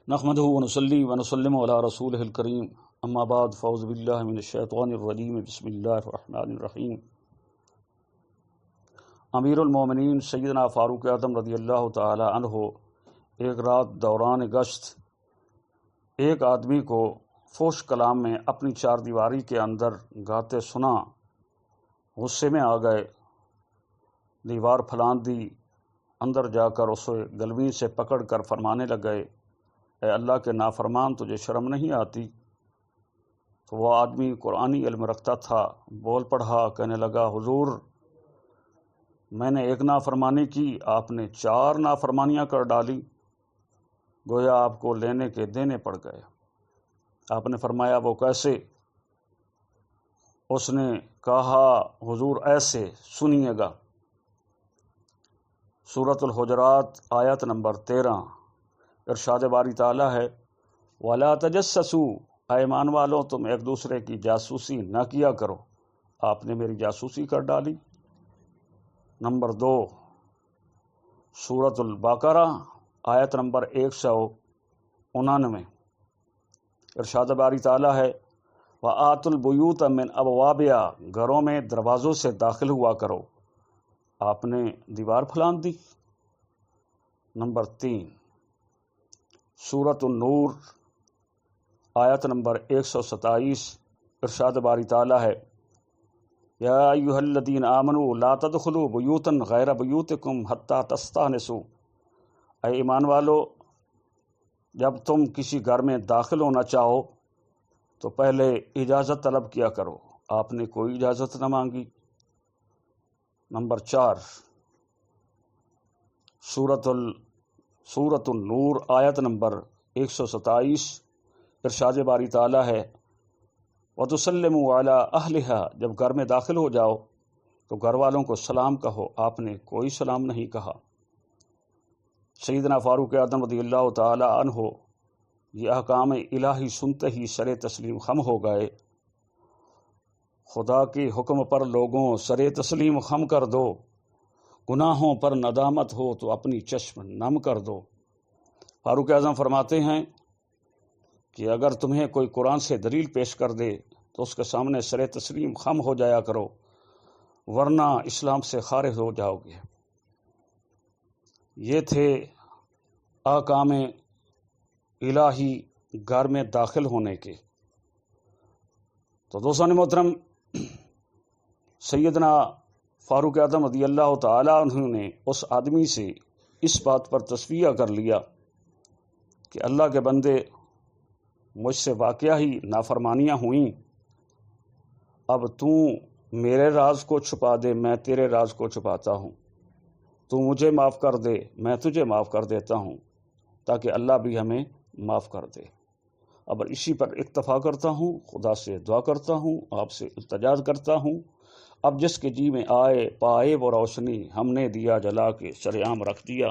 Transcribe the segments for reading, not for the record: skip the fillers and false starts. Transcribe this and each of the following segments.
نحمده ونصلي ونسلم على رسوله الكريم اما بعد فاعوذ بالله من الشیطان الرجیم بسم اللہ الرحمن الرحیم۔ امیر المومنین سیدنا فاروق اعظم رضی اللہ تعالی عنہ ایک رات دوران گشت ایک آدمی کو فحش کلام میں اپنی چار دیواری کے اندر گاتے سنا، غصے میں آ گئے، دیوار پھلان دی، اندر جا کر اسے گلویں سے پکڑ کر فرمانے لگ گئے، اے اللہ کے نافرمان، تجھے شرم نہیں آتی؟ تو وہ آدمی قرآنی علم رکھتا تھا، بول پڑھا، کہنے لگا، حضور میں نے ایک نافرمانی کی، آپ نے چار نافرمانیاں کر ڈالی، گویا آپ کو لینے کے دینے پڑ گئے۔ آپ نے فرمایا وہ کیسے؟ اس نے کہا حضور ایسے، سنیے گا۔ سورۃ الحجرات آیت نمبر 13، ارشاد باری تعالیٰ ہے، وَلَا تَجَسَّسُوا، اے ایمان والوں تم ایک دوسرے کی جاسوسی نہ کیا کرو۔ آپ نے میری جاسوسی کر ڈالی۔ نمبر 2، سورۃ البقرہ آیت نمبر 199، ارشاد باری تعالیٰ ہے، وَآتُوا الْبُيُوتَ مِنْ أَبْوَابِهَا، گھروں میں دروازوں سے داخل ہوا کرو۔ آپ نے دیوار پھلان دی۔ نمبر 3، سورۃ النور آیت نمبر 127، ارشاد باری تعالیٰ ہے، یا ایھا الذین آمنوا لا تدخلوا بیوتا غیر بیوتکم حتی تستأنسوا، اے ایمان والو جب تم کسی گھر میں داخل ہونا چاہو تو پہلے اجازت طلب کیا کرو۔ آپ نے کوئی اجازت نہ مانگی۔ نمبر 4، سورۃ النور آیت نمبر 127، ارشاد باری تعالیٰ ہے، وَتُسَلِّمُوا عَلَىٰ أَهْلِهَا، جب گھر میں داخل ہو جاؤ تو گھر والوں کو سلام کہو۔ آپ نے کوئی سلام نہیں کہا۔ سیدنا فاروق اعظم رضی اللہ تعالی عنہ یہ احکام الہی سنتے ہی سر تسلیم خم ہو گئے۔ خدا کے حکم پر لوگوں سر تسلیم خم کر دو، گناہوں پر ندامت ہو تو اپنی چشم نم کر دو۔ فاروق اعظم فرماتے ہیں کہ اگر تمہیں کوئی قرآن سے دلیل پیش کر دے تو اس کے سامنے سر تسلیم خم ہو جایا کرو، ورنہ اسلام سے خارج ہو جاؤ گے۔ یہ تھے احکام الہی گھر میں داخل ہونے کے۔ تو دوستان محترم، سیدنا فاروق اعظم رضی اللہ تعالیٰ عنہ نے اس آدمی سے اس بات پر تصفیہ کر لیا کہ اللہ کے بندے، مجھ سے واقعہ ہی نافرمانیاں ہوئیں، اب تو میرے راز کو چھپا دے، میں تیرے راز کو چھپاتا ہوں، تو مجھے معاف کر دے، میں تجھے معاف کر دیتا ہوں، تاکہ اللہ بھی ہمیں معاف کر دے۔ اب اسی پر اکتفا کرتا ہوں، خدا سے دعا کرتا ہوں، آپ سے التجا کرتا ہوں، اب جس کے جی میں آئے پائے وہ روشنی ہم نے دیا جلا کے سر عام رکھ دیا،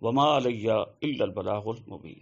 وما علیہ الا البلاغ المبین۔